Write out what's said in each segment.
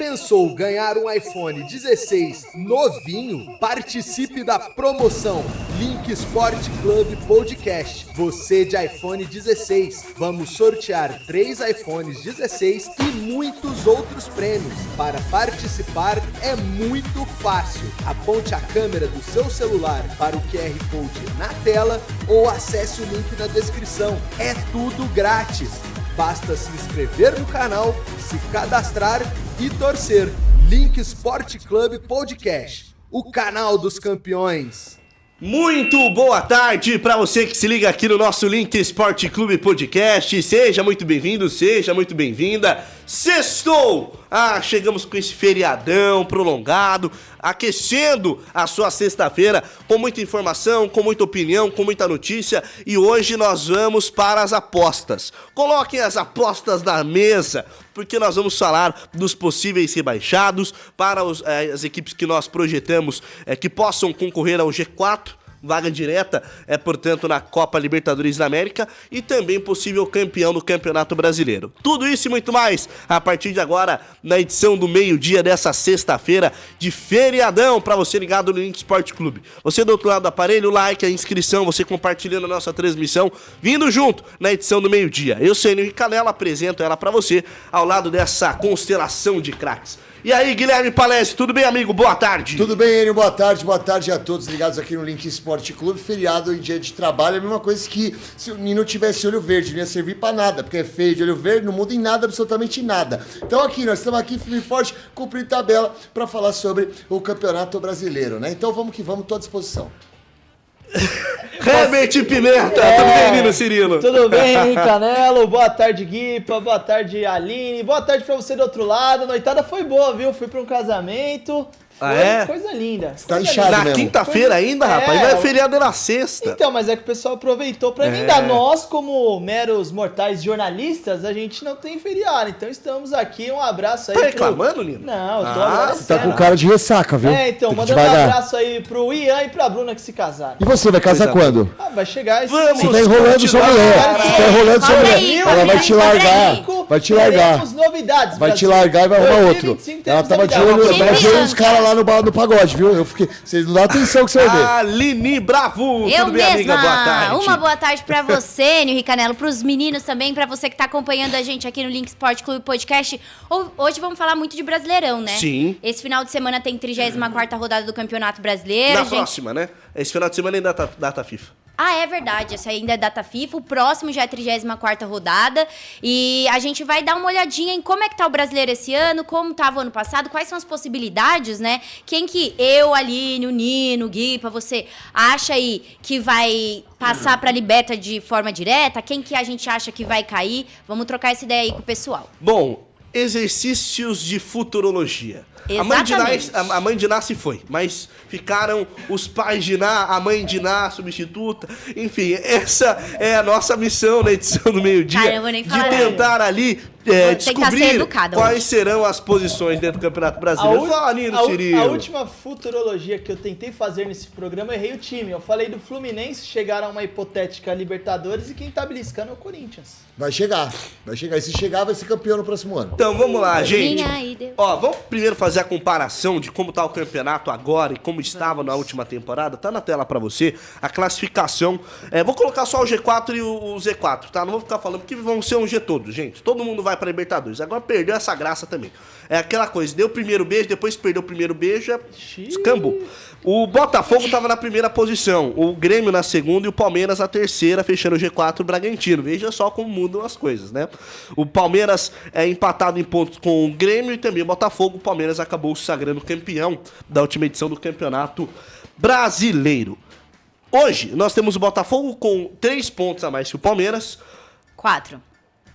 pensou ganhar um iPhone 16 novinho? Participe da promoção Link Sport Club Podcast. Você de iPhone 16. Vamos sortear 3 iPhones 16 e muitos outros prêmios. Para participar é muito fácil. Aponte a câmera do seu celular para o QR Code na tela ou acesse o link na descrição. É tudo grátis. Basta se inscrever no canal, se cadastrar e torcer. Link Sport Club Podcast, o canal dos campeões. Muito boa tarde para você que se liga aqui no nosso Link Sport Clube Podcast. Seja muito bem-vindo, seja muito bem-vinda. Sextou! Chegamos com esse feriadão prolongado, aquecendo a sua sexta-feira com muita informação, com muita opinião, com muita notícia. E hoje nós vamos para as apostas. Coloquem as apostas na mesa, porque nós vamos falar dos possíveis rebaixados para as equipes que nós projetamos que possam concorrer ao G4. Vaga direta portanto, na Copa Libertadores da América e também possível campeão do Campeonato Brasileiro. Tudo isso e muito mais a partir de agora na edição do meio-dia dessa sexta-feira de feriadão para você ligado no Link Sport Clube. Você do outro lado do aparelho, o like, a inscrição, você compartilhando a nossa transmissão, vindo junto na edição do meio-dia. Eu sou Henrique Canela, apresento ela para você ao lado dessa constelação de craques. E aí, Guilherme Palestre, tudo bem, amigo? Boa tarde. Tudo bem, Enio? Boa tarde a todos ligados aqui no Link Sport Clube. Feriado em dia de trabalho é a mesma coisa que se o Nino tivesse olho verde, não ia servir pra nada, porque é feio de olho verde, não muda em nada, absolutamente nada. Então nós estamos aqui firme e forte, cumprindo tabela para falar sobre o Campeonato Brasileiro, né? Então vamos que vamos, tô à disposição. Herbert Pimenta, tudo bem, Nino Cirilo? Tudo bem, Henrique Canelo? Boa tarde, Guipa, boa tarde, Aline, boa tarde pra você do outro lado. A noitada foi boa, viu? Fui pra um casamento. Foi coisa linda. Tá inchado Na mesmo. Quinta-feira ainda, rapaz? Vai feriado na sexta. Então, mas é que o pessoal aproveitou pra emendar. Nós, como meros mortais jornalistas, a gente não tem feriado. Então estamos aqui, um abraço aí Tá reclamando, Nino? Não, eu tô agradecendo. Você tá com cara de ressaca, viu? Então, Tem que mandando um devagar. abraço aí pro Ian e pra Bruna que se casaram. E você, vai casar quando? Vai chegar esse Vamos! Você tá enrolando sua mulher. Você tá enrolando sua mulher. aí, Ela vai te largar. Vai te largar. Teremos novidades, Vai te Brasil. largar e vai arrumar outro. 2025 Ela temos tava de novidades. olho nos caras lá no bar do pagode, viu? Eu fiquei. Vocês não dão atenção que você vai ver. Aline Bravo, Eu tudo bem, amiga? mesma! Boa tarde. Uma boa tarde pra você, Henrique Canelo, pros meninos também, pra você que tá acompanhando a gente aqui no Link Sport Clube Podcast. Hoje vamos falar muito de Brasileirão, né? Sim. Esse final de semana tem 34ª rodada do Campeonato Brasileiro. Na gente. próxima, né? Esse final de semana ainda tá data FIFA. É verdade, essa ainda é data FIFA, o próximo já é a 34ª rodada e a gente vai dar uma olhadinha em como é que tá o brasileiro esse ano, como tava o ano passado, quais são as possibilidades, né? Quem que eu, Aline, o Nino, o Gui, você acha aí que vai passar pra Liberta de forma direta, quem que a gente acha que vai cair, vamos trocar essa ideia aí com o pessoal. Bom, exercícios de futurologia. Exatamente. A mãe de Ná se foi, mas ficaram os pais de Ná, a mãe de Ná, substituta. Enfim, essa é a nossa missão na edição do meio-dia. Cara, eu vou nem falar de tentar ali tentar ser descobrir educada quais hoje. serão as posições dentro do Campeonato Brasileiro. Fala, Nino Cirilo. A última futurologia que eu tentei fazer nesse programa, eu errei o time. Eu falei do Fluminense chegar a uma hipotética Libertadores e quem tá beliscando é o Corinthians. Vai chegar. E se chegar, vai ser campeão no próximo ano. Então, vamos lá, gente. Minha aí, Deus. Vamos primeiro fazer a comparação de como tá o campeonato agora e como estava na última temporada. Tá na tela pra você a classificação. Vou colocar só o G4 e o Z4, tá? Não vou ficar falando porque vão ser um G todo, gente. Todo mundo vai pra Libertadores. Agora perdeu essa graça também. É aquela coisa, deu o primeiro beijo, depois perdeu o primeiro beijo, escambou. O Botafogo tava na primeira posição, o Grêmio na segunda e o Palmeiras na terceira, fechando o G4, o Bragantino. Veja só como mudam as coisas, né? O Palmeiras é empatado em pontos com o Grêmio e também o Botafogo. O Palmeiras acabou se sagrando campeão da última edição do Campeonato Brasileiro. Hoje, nós temos o Botafogo com 3 pontos a mais que o Palmeiras. 4.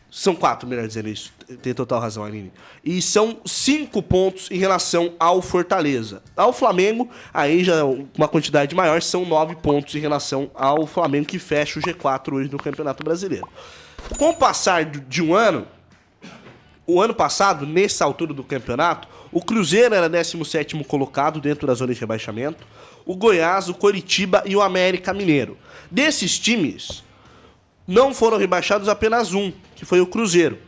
São 4, melhor dizendo isso. Tem total razão, Aline. E são 5 pontos em relação ao Fortaleza. Ao Flamengo, aí já uma quantidade maior, são 9 pontos em relação ao Flamengo, que fecha o G4 hoje no Campeonato Brasileiro. Com o passar de um ano, o ano passado, nessa altura do campeonato, o Cruzeiro era 17º colocado dentro da zona de rebaixamento, o Goiás, o Coritiba e o América Mineiro. Desses times, não foram rebaixados apenas um, que foi o Cruzeiro.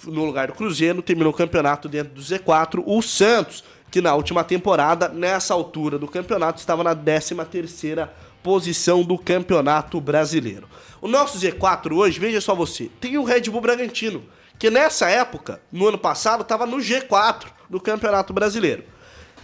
no lugar do Cruzeiro, terminou o campeonato dentro do Z4. O Santos, que na última temporada, nessa altura do campeonato, estava na 13ª posição do Campeonato Brasileiro. O nosso Z4 hoje, veja só você, tem o Red Bull Bragantino, que nessa época, no ano passado, estava no G4 do Campeonato Brasileiro.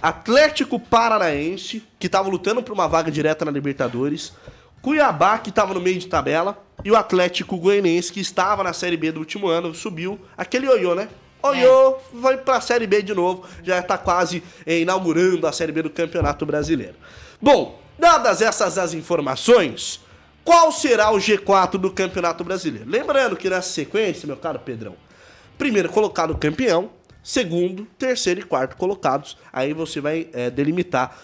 Atlético Paranaense, que estava lutando por uma vaga direta na Libertadores, Cuiabá, que estava no meio de tabela, e o Atlético Goianiense, que estava na Série B do último ano, subiu, aquele ioiô, né? Ioiô, vai pra Série B de novo, já está quase inaugurando a Série B do Campeonato Brasileiro. Bom, dadas essas as informações, qual será o G4 do Campeonato Brasileiro? Lembrando que nessa sequência, meu caro Pedrão, primeiro colocado campeão, segundo, terceiro e quarto colocados. Aí você vai delimitar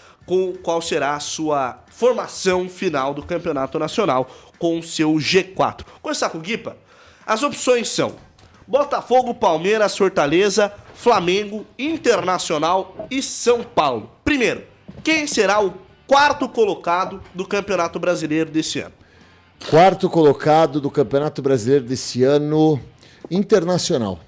qual será a sua formação final do Campeonato Nacional com o seu G4. Começar com o Guipa? As opções são Botafogo, Palmeiras, Fortaleza, Flamengo, Internacional e São Paulo. Primeiro, quem será o quarto colocado do Campeonato Brasileiro desse ano? Quarto colocado do Campeonato Brasileiro desse ano, Internacional.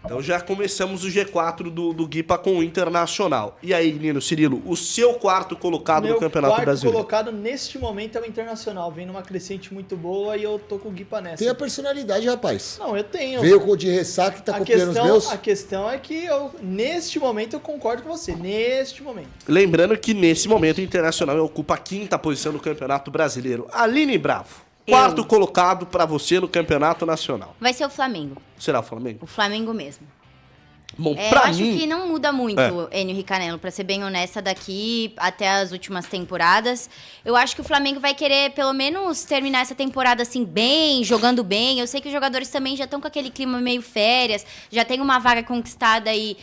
Então já começamos o G4 do Guipa com o Internacional. E aí, Nino, Cirilo, o seu quarto colocado no Campeonato Brasileiro? Meu quarto colocado neste momento é o Internacional. Vem numa crescente muito boa e eu tô com o Guipa nessa. Tem a personalidade, rapaz. Não, eu tenho. Veio de ressaca e tá copiando os meus? A questão é que neste momento eu concordo com você. Neste momento. Lembrando que nesse momento o Internacional ocupa a 5ª posição do Campeonato Brasileiro. Aline Bravo, quarto colocado pra você no Campeonato Nacional. Vai ser o Flamengo. Será o Flamengo? O Flamengo mesmo. Bom, eu acho que não muda muito, Enio Ricanello, pra ser bem honesta, daqui até as últimas temporadas. Eu acho que o Flamengo vai querer, pelo menos, terminar essa temporada assim, bem, jogando bem. Eu sei que os jogadores também já estão com aquele clima meio férias, já tem uma vaga conquistada aí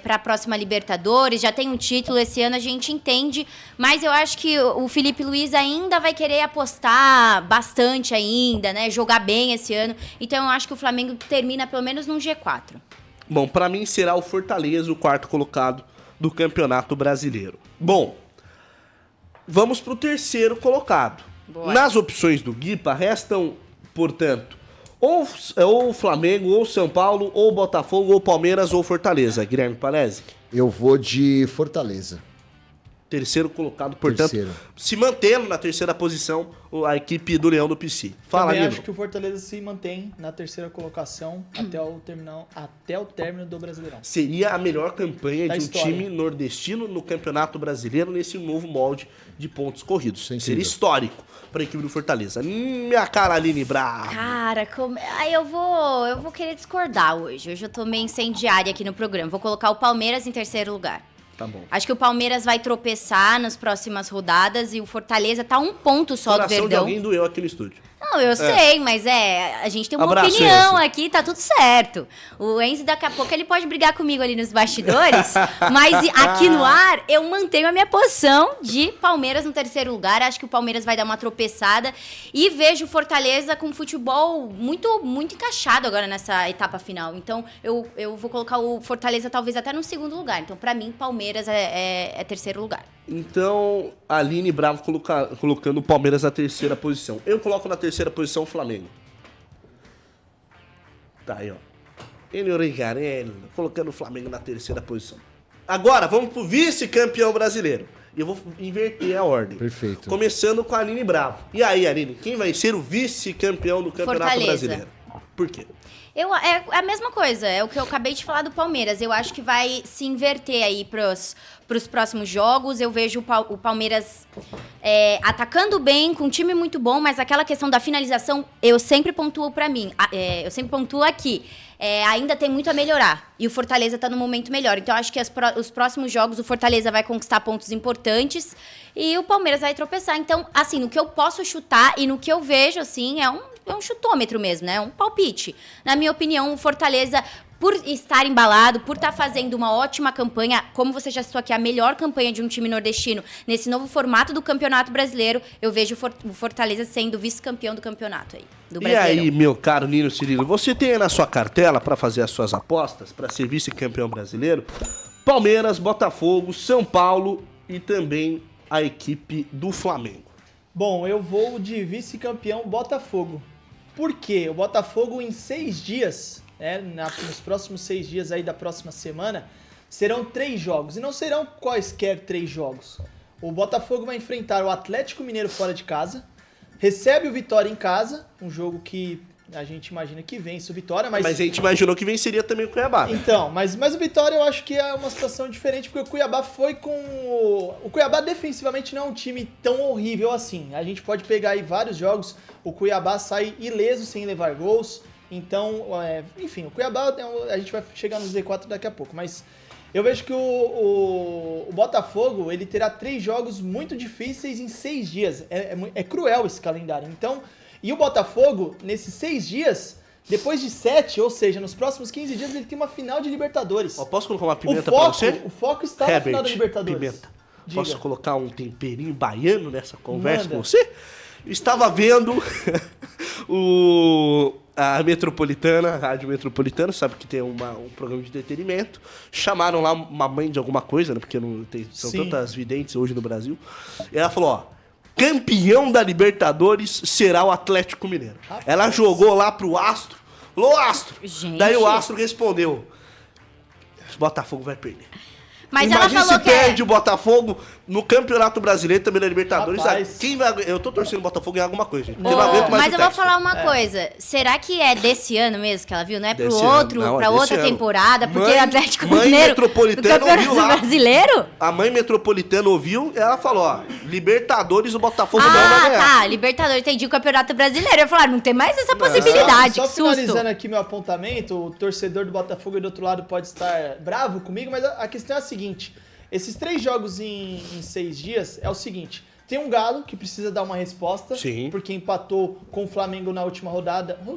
pra próxima Libertadores, já tem um título esse ano, a gente entende. Mas eu acho que o Felipe Luiz ainda vai querer apostar bastante ainda, né? Jogar bem esse ano. Então eu acho que o Flamengo termina pelo menos num G4. Bom, pra mim será o Fortaleza o quarto colocado do Campeonato Brasileiro. Bom, vamos pro terceiro colocado. Boa. Nas opções do Guipa restam, portanto, ou o Flamengo, ou São Paulo, ou Botafogo, ou Palmeiras, ou Fortaleza. Guilherme Palese? Eu vou de Fortaleza. Terceiro colocado, portanto, se mantendo na terceira posição a equipe do Leão do PC. Fala, Também Nino. acho que o Fortaleza se mantém na terceira colocação até o término do Brasileirão. Seria a melhor campanha Da de um história. time nordestino no Campeonato Brasileiro nesse novo molde de pontos corridos. Sem Seria dúvida. histórico para a equipe do Fortaleza. Minha cara, Aline Bravo. Cara, aí eu vou querer discordar hoje. Hoje eu tô meio incendiária aqui no programa. Vou colocar o Palmeiras em terceiro lugar. Tá bom. Acho que o Palmeiras vai tropeçar nas próximas rodadas e o Fortaleza tá um ponto só do Coração de Verdão. alguém doeu aqui no estúdio. Não, eu sei, mas a gente tem uma Abraço, opinião Enzo. aqui, tá tudo certo. O Enzo, daqui a pouco, ele pode brigar comigo ali nos bastidores, mas aqui no ar, eu mantenho a minha posição de Palmeiras no terceiro lugar. Acho que o Palmeiras vai dar uma tropeçada e vejo o Fortaleza com futebol muito, muito encaixado agora nessa etapa final. Então, eu vou colocar o Fortaleza talvez até no segundo lugar. Então, pra mim, Palmeiras é terceiro lugar. Então, a Aline Bravo colocando o Palmeiras na terceira posição. Eu coloco na terceira posição o Flamengo. Tá aí, ó. Enio Ricarello colocando o Flamengo na terceira posição. Agora, vamos pro vice-campeão brasileiro. E eu vou inverter a ordem. Perfeito. Começando com a Aline Bravo. E aí, Aline, quem vai ser o vice-campeão do Campeonato Fortaleza. Brasileiro? Por quê? É a mesma coisa, é o que eu acabei de falar do Palmeiras. Eu acho que vai se inverter aí pros próximos jogos. Eu vejo o Palmeiras atacando bem, com um time muito bom, mas aquela questão da finalização, eu sempre pontuo pra mim. Eu sempre pontuo aqui. Ainda tem muito a melhorar. E o Fortaleza tá no momento melhor. Então, eu acho que os próximos jogos, o Fortaleza vai conquistar pontos importantes e o Palmeiras vai tropeçar. Então, assim, no que eu posso chutar e no que eu vejo, assim, é um chutômetro mesmo, né? É um palpite. Na minha opinião, o Fortaleza, por estar embalado, por estar fazendo uma ótima campanha, como você já citou aqui, a melhor campanha de um time nordestino nesse novo formato do Campeonato Brasileiro, eu vejo o Fortaleza sendo vice-campeão do campeonato aí, do E Brasileirão. aí, meu caro Nino Cirilo, você tem aí na sua cartela para fazer as suas apostas, para ser vice-campeão brasileiro, Palmeiras, Botafogo, São Paulo e também a equipe do Flamengo. Bom, eu vou de vice-campeão Botafogo. Por quê? O Botafogo em 6 dias né, nos próximos 6 dias aí da próxima semana, serão 3 jogos. E não serão quaisquer 3 jogos. O Botafogo vai enfrentar o Atlético Mineiro fora de casa, recebe o Vitória em casa, um jogo que a gente imagina que vence o Vitória, mas... Mas a gente imaginou que venceria também o Cuiabá. Então, mas o Vitória eu acho que é uma situação diferente, porque o Cuiabá foi com... O Cuiabá defensivamente não é um time tão horrível assim. A gente pode pegar aí vários jogos, o Cuiabá sai ileso sem levar gols. Então, enfim, o Cuiabá, a gente vai chegar no Z4 daqui a pouco, mas eu vejo que o Botafogo, ele terá 3 jogos muito difíceis em 6 dias. É cruel esse calendário. Então, e o Botafogo, nesses 6 dias, depois de 7, ou seja, nos próximos 15 dias, ele tem uma final de Libertadores. Posso colocar uma pimenta pra você? O foco está na final da Libertadores. Pimenta. Diga. Posso colocar um temperinho baiano nessa conversa Manda. com você? Eu estava vendo a Metropolitana, a Rádio Metropolitana, sabe que tem um programa de entretenimento. Chamaram lá uma mãe de alguma coisa, né? Porque são Sim. tantas videntes hoje no Brasil. E ela falou, ó, campeão da Libertadores será o Atlético Mineiro. Rapaz. Ela jogou lá pro Astro. Falou, Astro. Gente. Daí o Astro respondeu, o Botafogo vai perder. Mas Imagina ela falou se que perde o Botafogo no Campeonato Brasileiro, também na Libertadores. Rapaz. Quem vai, eu tô torcendo o Botafogo ganhar alguma coisa, gente. Porque Não, eu não aguento mais Mas o eu vou Texas. falar uma coisa. Será que é desse ano mesmo que ela viu? Não é pro Desse ano. outro, Não, é pra desse outra ano. temporada? Porque Mãe- o Atlético mãe Mineiro metropolitana do Campeonato ouviu lá. Brasileiro? A mãe metropolitana ouviu e ela falou, ó, Libertadores o Botafogo não vai ganhar. Tá, Libertadores, entendi o Campeonato Brasileiro. Eu ia falar, não tem mais essa possibilidade, Só que susto. finalizando aqui meu apontamento, o torcedor do Botafogo aí do outro lado pode estar bravo comigo, mas a questão é a seguinte, esses 3 jogos em 6 dias é o seguinte, tem um Galo que precisa dar uma resposta, Sim. porque empatou com o Flamengo na última rodada, no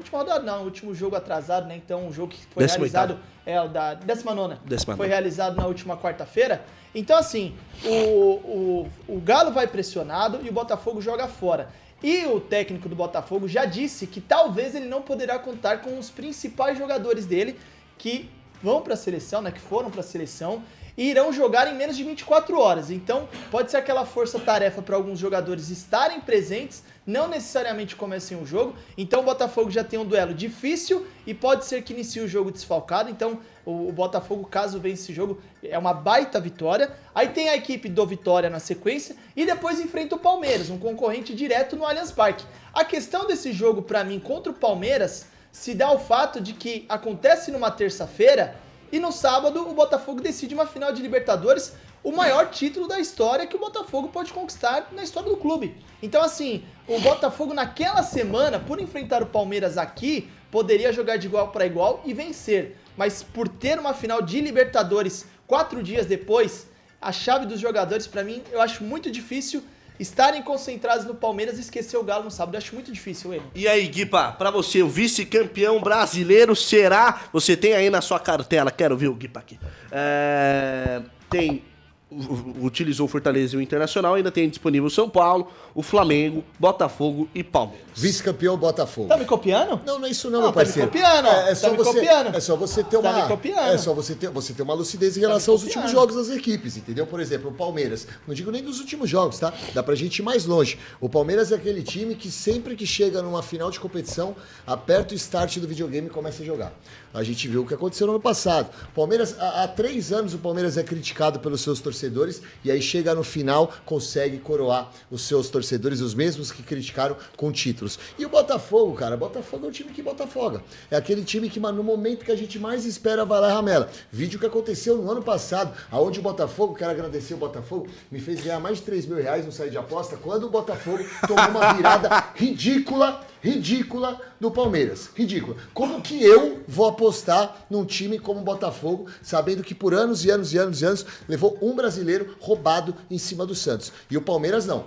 último jogo atrasado, né, então um jogo que foi 18ª. realizado, o da 19ª, 19ª. foi realizado na última quarta-feira, então assim, o Galo vai pressionado e o Botafogo joga fora. E o técnico do Botafogo já disse que talvez ele não poderá contar com os principais jogadores dele que vão para a seleção, né, que foram para a seleção e irão jogar em menos de 24 horas. Então, pode ser aquela força-tarefa para alguns jogadores estarem presentes, não necessariamente comecem o jogo. Então, o Botafogo já tem um duelo difícil e pode ser que inicie o jogo desfalcado. Então, o Botafogo, caso vença esse jogo, é uma baita vitória. Aí tem a equipe do Vitória na sequência e depois enfrenta o Palmeiras, um concorrente direto no Allianz Parque. A questão desse jogo, para mim, contra o Palmeiras, se dá ao fato de que acontece numa terça-feira e no sábado o Botafogo decide uma final de Libertadores, o maior título da história que o Botafogo pode conquistar na história do clube. Então assim, o Botafogo naquela semana, por enfrentar o Palmeiras aqui, poderia jogar de igual para igual e vencer. Mas por ter uma final de Libertadores 4 dias depois, a chave dos jogadores, para mim, eu acho muito difícil estarem concentrados no Palmeiras e esquecer o Galo no sábado. Eu acho muito difícil ele. E aí, Guipa, pra você, o vice-campeão brasileiro será... Você tem aí na sua cartela, quero ver o Guipa aqui. Utilizou o Fortaleza e o Internacional, ainda tem disponível o São Paulo, o Flamengo, Botafogo e Palmeiras. Vice-campeão Botafogo. Tá me copiando? Não é isso não, Não, meu tá me parceiro. copiando, ó. É só Tá me você, copiando. é só você ter Tá uma, me copiando. é só você ter uma lucidez em relação aos últimos jogos das equipes, entendeu? Por exemplo, o Palmeiras, não digo nem dos últimos jogos, tá? Dá pra gente ir mais longe. O Palmeiras é aquele time que sempre que chega numa final de competição, aperta o start do videogame e começa a jogar. A gente viu o que aconteceu no ano passado. Palmeiras, há 3 anos o Palmeiras é criticado pelos seus torcedores e aí chega no final, consegue coroar os seus torcedores, os mesmos que criticaram, com títulos. E o Botafogo, cara, Botafogo é um time que botafoga. É aquele time que no momento que a gente mais espera vai lá e ramela. Vídeo que aconteceu no ano passado, aonde o Botafogo, quero agradecer o Botafogo, me fez ganhar mais de 3 mil reais no sair de aposta, quando o Botafogo tomou uma virada ridícula do Palmeiras. Ridícula. Como que eu vou apostar num time como o Botafogo, sabendo que por anos e anos levou um brasileiro roubado em cima do Santos. E o Palmeiras não.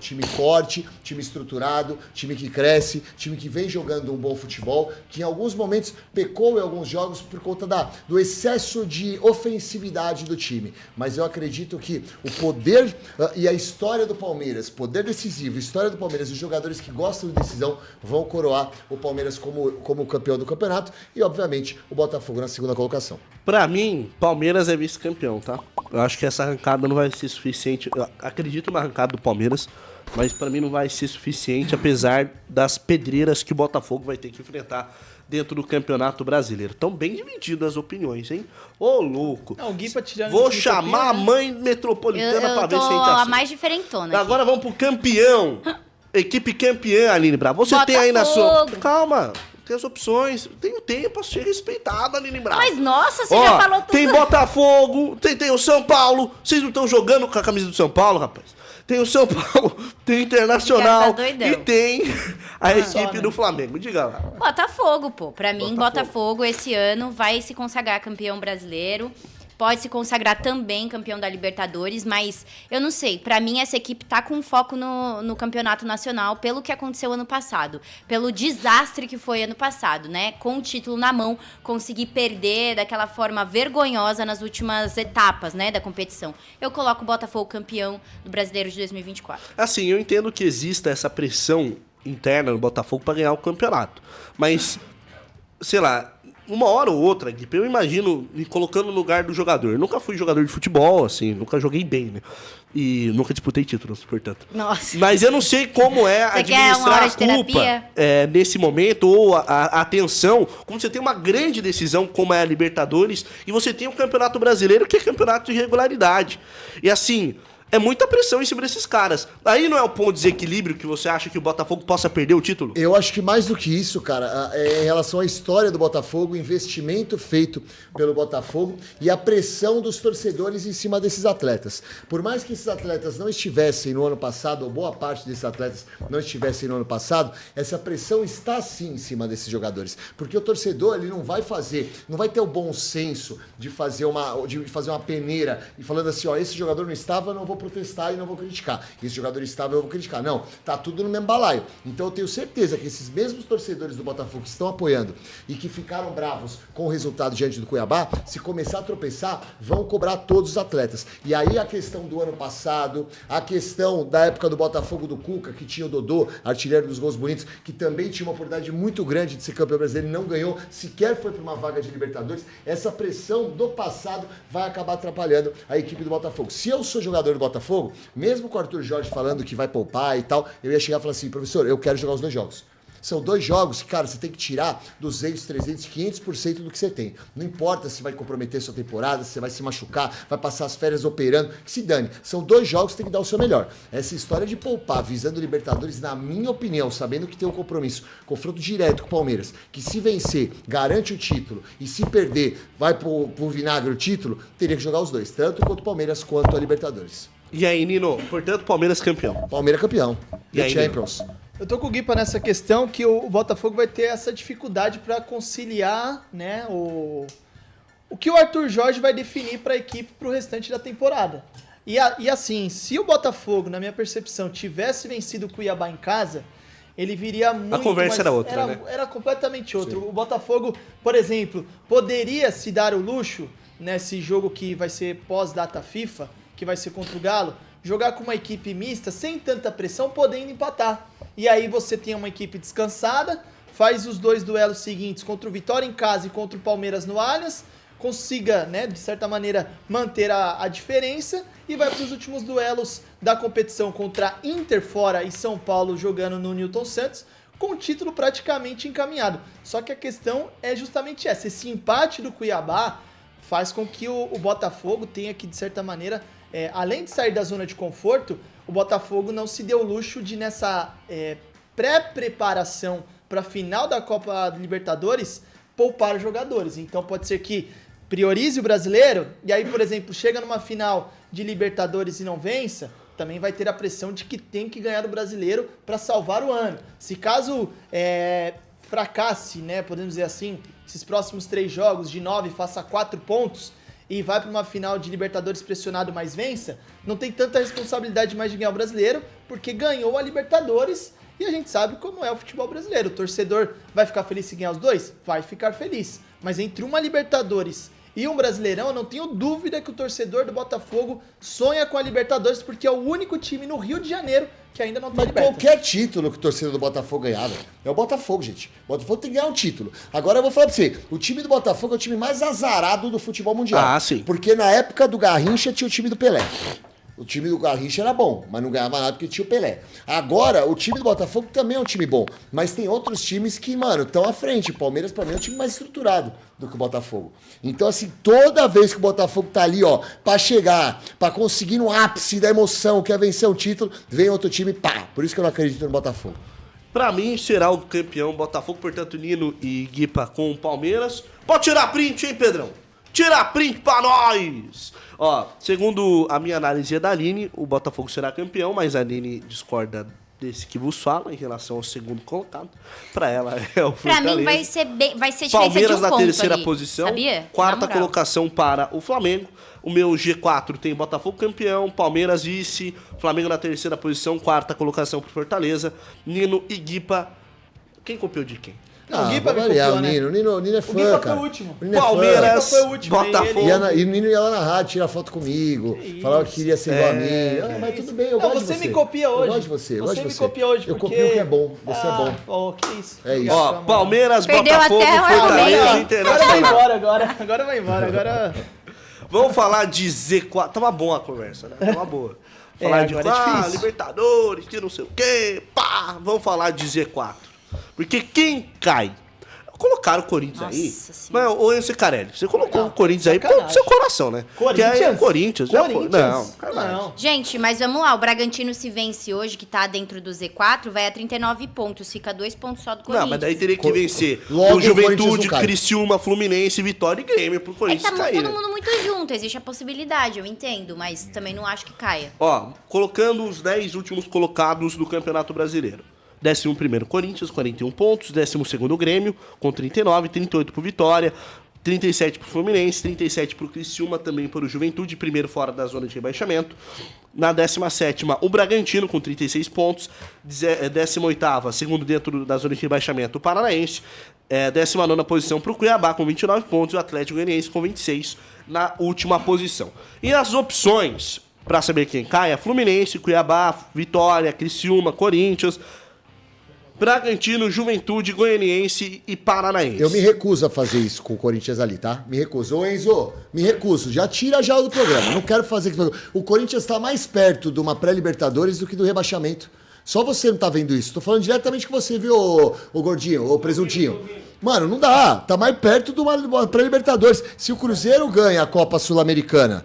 Time forte, time estruturado, time que cresce, time que vem jogando um bom futebol, que em alguns momentos pecou em alguns jogos por conta do excesso de ofensividade do time. Mas eu acredito que o poder e a história do Palmeiras, poder decisivo, história do Palmeiras e os jogadores que gostam de decisão vão coroar o Palmeiras como campeão do campeonato e, obviamente, o Botafogo na segunda colocação. Pra mim, Palmeiras é vice-campeão, tá? Eu acho que essa arrancada não vai ser suficiente. Eu acredito na arrancada do Palmeiras, mas pra mim não vai ser suficiente, apesar das pedreiras que o Botafogo vai ter que enfrentar dentro do Campeonato Brasileiro. Estão bem divididas as opiniões, hein? Ô, louco. Não, o Gui pra tirar Vou de chamar a utopia, né? mãe metropolitana pra ver se a gente a acerta. mais diferentona. Agora vamos pro campeão. Equipe campeã, Aline Bravo. Você tem aí na sua... Botafogo. Calma, tem as opções. Tem o tempo a ser respeitado, Aline Bravo. Mas nossa, você Ó, já falou tudo. tem Botafogo, tem o São Paulo. Vocês não estão jogando com a camisa do São Paulo, rapaz? Tem o São Paulo, tem o Internacional Tá doidão. e tem a equipe só, né? do Flamengo. Diga lá. Botafogo, pô. Pra mim, Botafogo. Botafogo esse ano vai se consagrar campeão brasileiro. Pode se consagrar também campeão da Libertadores, mas eu não sei. Pra mim, essa equipe tá com foco no campeonato nacional pelo que aconteceu ano passado. Pelo desastre que foi ano passado, né? Com o título na mão, conseguir perder daquela forma vergonhosa nas últimas etapas, né, da competição. Eu coloco o Botafogo campeão do Brasileiro de 2024. Assim, eu entendo que exista essa pressão interna no Botafogo pra ganhar o campeonato. Mas, sei lá, uma hora ou outra, Gui, eu imagino me colocando no lugar do jogador. Eu nunca fui jogador de futebol, assim, nunca joguei bem, né? E nunca disputei títulos, portanto. Nossa. Mas eu não sei como é Você quer uma administrar hora a de terapia? culpa nesse momento, ou a tensão, quando você tem uma grande decisão como é a Libertadores, e você tem o Campeonato Brasileiro, que é campeonato de regularidade. E assim, é muita pressão em cima desses caras. Aí não é o ponto de desequilíbrio que você acha que o Botafogo possa perder o título? Eu acho que mais do que isso, cara, é em relação à história do Botafogo, o investimento feito pelo Botafogo e a pressão dos torcedores em cima desses atletas. Por mais que esses atletas não estivessem no ano passado, ou boa parte desses atletas não estivessem no ano passado, essa pressão está sim em cima desses jogadores. Porque o torcedor, ele não vai ter o bom senso de fazer uma peneira e falando assim, ó, esse jogador não estava, eu não vou protestar e não vou criticar. Esse jogador estava, eu vou criticar. Não, tá tudo no mesmo balaio. Então eu tenho certeza que esses mesmos torcedores do Botafogo que estão apoiando e que ficaram bravos com o resultado diante do Cuiabá, se começar a tropeçar, vão cobrar todos os atletas. E aí a questão do ano passado, a questão da época do Botafogo do Cuca, que tinha o Dodô, artilheiro dos gols bonitos, que também tinha uma oportunidade muito grande de ser campeão brasileiro e não ganhou, sequer foi para uma vaga de Libertadores, essa pressão do passado vai acabar atrapalhando a equipe do Botafogo. Se eu sou jogador do Botafogo, mesmo com o Arthur Jorge falando que vai poupar e tal, eu ia chegar e falar assim, professor, eu quero jogar os 2 jogos. São 2 jogos que, cara, você tem que tirar 200, 300, 500% do que você tem. Não importa se vai comprometer sua temporada, se você vai se machucar, vai passar as férias operando, que se dane. São 2 jogos que tem que dar o seu melhor. Essa história de poupar, visando Libertadores, na minha opinião, sabendo que tem um compromisso, confronto direto com o Palmeiras, que se vencer, garante o título, e se perder, vai pro vinagre o título, teria que jogar os 2, tanto quanto o Palmeiras quanto a Libertadores. E aí, Nino? Portanto, Palmeiras campeão. Palmeiras campeão. E aí, Champions. Eu tô com o Guipa nessa questão que o Botafogo vai ter essa dificuldade para conciliar, né, o que o Arthur Jorge vai definir para a equipe para o restante da temporada. E assim, se o Botafogo, na minha percepção, tivesse vencido o Cuiabá em casa, ele viria muito... A conversa mais, era outra, né? Era completamente outra. Sim. O Botafogo, por exemplo, poderia se dar o luxo, nesse jogo que vai ser pós-data FIFA, que vai ser contra o Galo, jogar com uma equipe mista, sem tanta pressão, podendo empatar. E aí você tem uma equipe descansada, faz os 2 duelos seguintes contra o Vitória em casa e contra o Palmeiras no Allianz, consiga, né, de certa maneira, manter a diferença e vai para os últimos duelos da competição contra Inter fora e São Paulo jogando no Newton Santos, com o título praticamente encaminhado. Só que a questão é justamente essa, esse empate do Cuiabá faz com que o Botafogo tenha que, de certa maneira, além de sair da zona de conforto, o Botafogo não se deu o luxo de, nessa pré-preparação para a final da Copa Libertadores, poupar jogadores. Então pode ser que priorize o brasileiro, e aí, por exemplo, chega numa final de Libertadores e não vença, também vai ter a pressão de que tem que ganhar o brasileiro para salvar o ano. Se caso fracasse, né, podemos dizer assim, esses próximos 3 jogos de 9 faça 4 pontos, e vai para uma final de Libertadores pressionado, mas vença, não tem tanta responsabilidade mais de ganhar o brasileiro, porque ganhou a Libertadores e a gente sabe como é o futebol brasileiro. O torcedor vai ficar feliz se ganhar os 2? Vai ficar feliz. Mas entre uma Libertadores e um Brasileirão, eu não tenho dúvida que o torcedor do Botafogo sonha com a Libertadores, porque é o único time no Rio de Janeiro que ainda não tá Mas liberto. qualquer título que o torcedor do Botafogo ganhar, velho, é o Botafogo, gente. O Botafogo tem que ganhar um título. Agora eu vou falar pra você, o time do Botafogo é o time mais azarado do futebol mundial. Ah, sim. Porque na época do Garrincha tinha o time do Pelé. O time do Garrincha era bom, mas não ganhava nada porque tinha o Pelé. Agora, o time do Botafogo também é um time bom, mas tem outros times que, mano, estão à frente. O Palmeiras, pra mim, é um time mais estruturado do que o Botafogo. Então, assim, toda vez que o Botafogo tá ali, ó, pra chegar, pra conseguir no ápice da emoção, quer vencer um título, vem outro time, pá. Por isso que eu não acredito no Botafogo. Pra mim, será o campeão Botafogo, portanto, Nino e Guipa com o Palmeiras. Pode tirar print, hein, Pedrão? Tira print pra nós! Ó, segundo a minha análise da Aline, o Botafogo será campeão, mas a Aline discorda desse que vos fala em relação ao segundo colocado. Pra ela é o Pra Fortaleza. mim vai ser diferença Palmeiras de um na ponto terceira ali, posição, sabia? quarta Na moral. colocação para o Flamengo. O meu G4 tem Botafogo campeão, Palmeiras vice, Flamengo na terceira posição, quarta colocação pro Fortaleza. Nino e Guipa. Quem copiou de quem? Não, o Guipa me variar, copiou, o Nino. O Nino é fã, O Guipa cara. foi o último. O Nino é fã. Palmeiras, Guipa foi o último, Botafogo. E o Nino ia lá na rádio, tirar foto comigo, falava que queria ser igual a mim. Mas tudo bem, eu Não, gosto de você você. me copia hoje. Eu gosto de você, eu gosto de me você. copia hoje Eu porque... copio o que é bom, você é bom. Pô, que isso. É isso. Ó, Palmeiras, Perdeu Botafogo, até o Fortaleza, argumento. Agora vai Internacional. embora, agora vai embora, agora... Vamos falar de Z4. Tava boa a conversa, né? Tava boa. Falar de agora é difícil. Libertadores, que não sei o quê. Pá! Vamos falar de Z4. Porque quem cai? Colocaram o Corinthians Nossa aí. Senhora. Mas, ô Enzo Carelli, você colocou o Corinthians aí sacanagem. pro seu coração, né? Corinthians? Que é o Corinthians. Já foi. Corinthians? Caralho. Não. Gente, mas vamos lá. O Bragantino se vence hoje, que tá dentro do Z4, vai a 39 pontos. Fica 2 pontos só do Corinthians. Não, mas daí teria que vencer Logo o o Corinthians Juventude, não cai. Criciúma, Fluminense, Vitória e Grêmio pro É que Corinthians tá cair. todo né? mundo muito junto, existe a possibilidade, eu entendo, mas também não acho que caia. Ó, colocando os 10 últimos colocados do Campeonato Brasileiro. 11º Corinthians, 41 pontos. 12º Grêmio, com 39. 38 pro Vitória. 37 pro Fluminense. 37 pro Criciúma, também para o Juventude. Primeiro fora da zona de rebaixamento. Na 17ª, o Bragantino, com 36 pontos. 18ª, segundo dentro da zona de rebaixamento, o Paranaense. 19ª posição pro Cuiabá, com 29 pontos. E o Atlético Goianiense, com 26, na última posição. E as opções para saber quem cai é Fluminense, Cuiabá, Vitória, Criciúma, Corinthians, Bragantino, Juventude, Goianiense e Paranaense. Eu me recuso a fazer isso com o Corinthians ali, tá? Me recuso. Ô Enzo, me recuso. Já tira já do programa. Não quero fazer... O Corinthians tá mais perto de uma pré-Libertadores do que do rebaixamento. Só você não tá vendo isso. Tô falando diretamente com você, viu, ô Gordinho, ô Presuntinho. Mano, não dá. Tá mais perto de uma pré-Libertadores. Se o Cruzeiro ganha a Copa Sul-Americana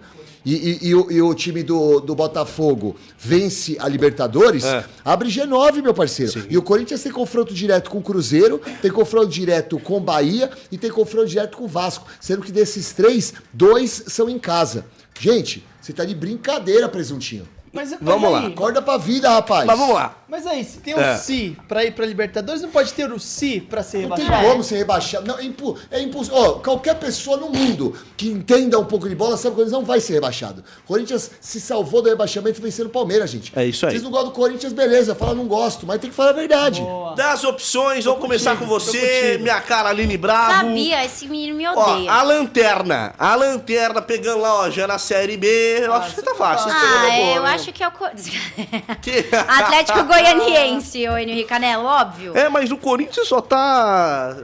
e o time do Botafogo vence a Libertadores, abre G9, meu parceiro. Sim. E o Corinthians tem confronto direto com o Cruzeiro, tem confronto direto com o Bahia e tem confronto direto com o Vasco. Sendo que desses 3, 2 são em casa. Gente, você tá de brincadeira, Presuntinho. Mas Vamos lá. aí, Acorda pra vida, rapaz. Mas vamos lá. Mas aí, se tem o si pra ir pra Libertadores, não pode ter o si pra ser Não tem rebaixado? como ser rebaixado. Não, é impossível. Ó, qualquer pessoa no mundo que entenda um pouco de bola sabe que o Corinthians não vai ser rebaixado. O Corinthians se salvou do rebaixamento vencendo o Palmeiras, gente. É isso aí. Vocês não gostam do Corinthians, beleza. Fala não gosto, mas tem que falar a verdade. Boa. Das opções, vamos começar com você, contigo. minha cara Aline Bravo. Sabia, esse menino me Ó, odeia. a lanterna pegando lá, ó, já na Série B, eu acho que tá fácil. Eu acho que é o... Que... Atlético Goianiense, ô Henrique Canelo, óbvio. É, mas o Corinthians só tá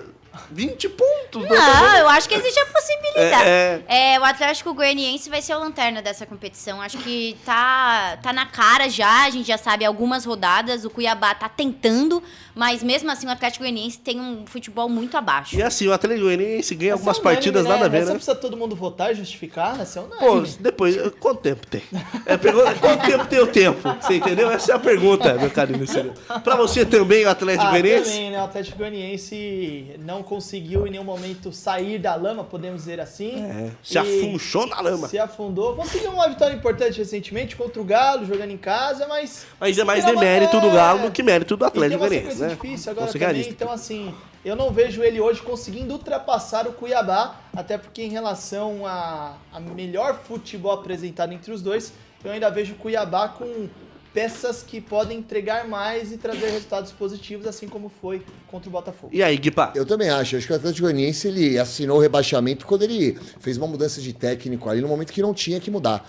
20 pontos. Não, eu acho que existe a possibilidade. É, O Atlético Goianiense vai ser o lanterna dessa competição. Acho que tá na cara já, a gente já sabe algumas rodadas. O Cuiabá tá tentando, mas mesmo assim o Atlético Goianiense tem um futebol muito abaixo. E assim, o Atlético Goianiense ganha Essa algumas é unânime, partidas né? nada a ver, Essa né? precisa todo mundo votar e justificar, né? Essa é Pô, unânime. depois, quanto tempo tem? Quanto tempo tem o tempo? Você entendeu? Essa é a pergunta, meu carinho. Pra você também, o Atlético Goianiense? Também, né? O Atlético Goianiense não conseguiu em nenhum momento sair da lama, podemos dizer assim. Se afunchou na lama. Se afundou. Conseguiu uma vitória importante recentemente contra o Galo, jogando em casa, mas... Mas é mais Tem uma- demérito do Galo do que mérito do E tem Atlético uma Goianiense, sequência né? difícil agora Vamos ser também, realistas. então assim, eu não vejo ele hoje conseguindo ultrapassar o Cuiabá, até porque em relação a melhor futebol apresentado entre os dois, eu ainda vejo o Cuiabá com peças que podem entregar mais e trazer resultados positivos, assim como foi contra o Botafogo. E aí, Guipa? Eu também acho que o Atlético Goianiense ele assinou o rebaixamento quando ele fez uma mudança de técnico ali no momento que não tinha que mudar.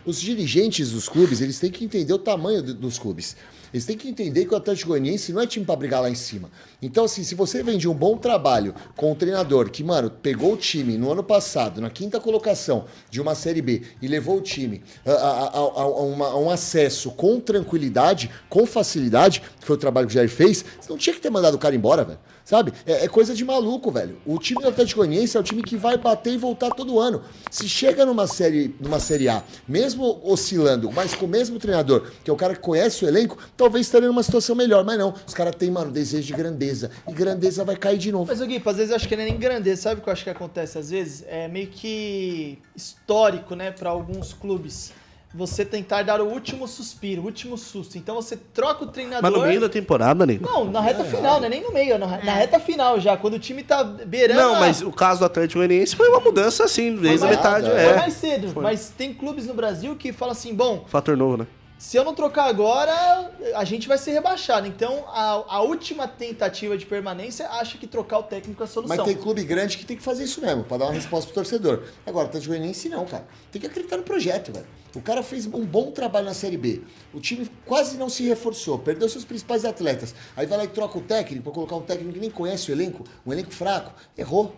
Os dirigentes dos clubes, eles têm que entender o tamanho dos clubes. Eles têm que entender que o Atlético Goianiense não é time pra brigar lá em cima. Então, assim, se você vem de um bom trabalho com um treinador que, mano, pegou o time no ano passado, na 5ª colocação de uma Série B e levou o time a um acesso com tranquilidade, com facilidade, que foi o trabalho que o Jair fez, você não tinha que ter mandado o cara embora, velho. Sabe? É coisa de maluco, velho. O time do Atlético Goianiense é o time que vai bater e voltar todo ano. Se chega numa série A, mesmo oscilando, mas com o mesmo treinador, que é o cara que conhece o elenco, talvez estaria numa situação melhor. Mas não, os caras têm, mano, desejo de grandeza. E grandeza vai cair de novo. Mas, Gui, às vezes eu acho que não é nem grandeza. Sabe o que eu acho que acontece às vezes? É meio que histórico, né, para alguns clubes. Você tentar dar o último suspiro, o último susto. Então você troca o treinador... Mas no meio da temporada, nego. Não, na reta final, não é nem no meio, na reta final já, quando o time tá beirando... Não, mas o caso do Atlético Goianiense foi uma mudança, assim, desde a metade. Foi mais cedo, mas tem clubes no Brasil que falam assim, bom... Fator novo, né? Se eu não trocar agora, a gente vai ser rebaixado. Então, a última tentativa de permanência acha que trocar o técnico é a solução. Mas tem clube grande que tem que fazer isso mesmo, pra dar uma resposta pro torcedor. Agora, o Atlético Goianiense não, cara. Tem que acreditar no projeto, velho. O cara fez um bom trabalho na Série B. O time quase não se reforçou, perdeu seus principais atletas. Aí vai lá e troca o técnico, pra colocar um técnico que nem conhece o elenco, um elenco fraco. Errou.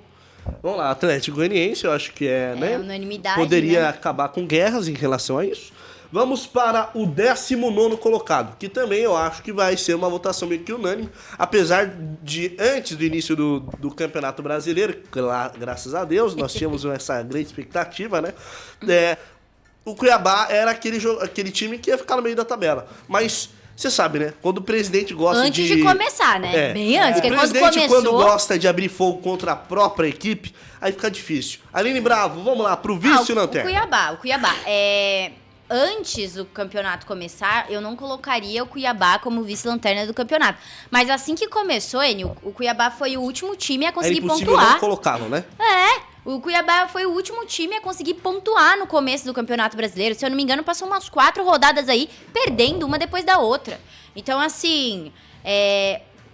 Vamos lá, Atlético Goianiense, eu acho que né? Unanimidade, Poderia né? acabar com guerras em relação a isso. Vamos para o 19º colocado, que também eu acho que vai ser uma votação meio que unânime, apesar de, antes do início do Campeonato Brasileiro, graças a Deus, nós tínhamos essa grande expectativa, né? O Cuiabá era aquele time que ia ficar no meio da tabela, mas... Você sabe, né? Quando o presidente gosta antes de começar, né? Bem antes, o porque presidente, quando gosta de abrir fogo contra a própria equipe, aí fica difícil. Aline Bravo, vamos lá, pro vice-lanterna. O Cuiabá. Antes do campeonato começar, eu não colocaria o Cuiabá como vice-lanterna do campeonato. Mas assim que começou, Enio, o Cuiabá foi o último time a conseguir pontuar. Não colocá-lo, né? O Cuiabá foi o último time a conseguir pontuar no começo do Campeonato Brasileiro. Se eu não me engano, passou umas 4 rodadas aí, perdendo uma depois da outra. Então, assim,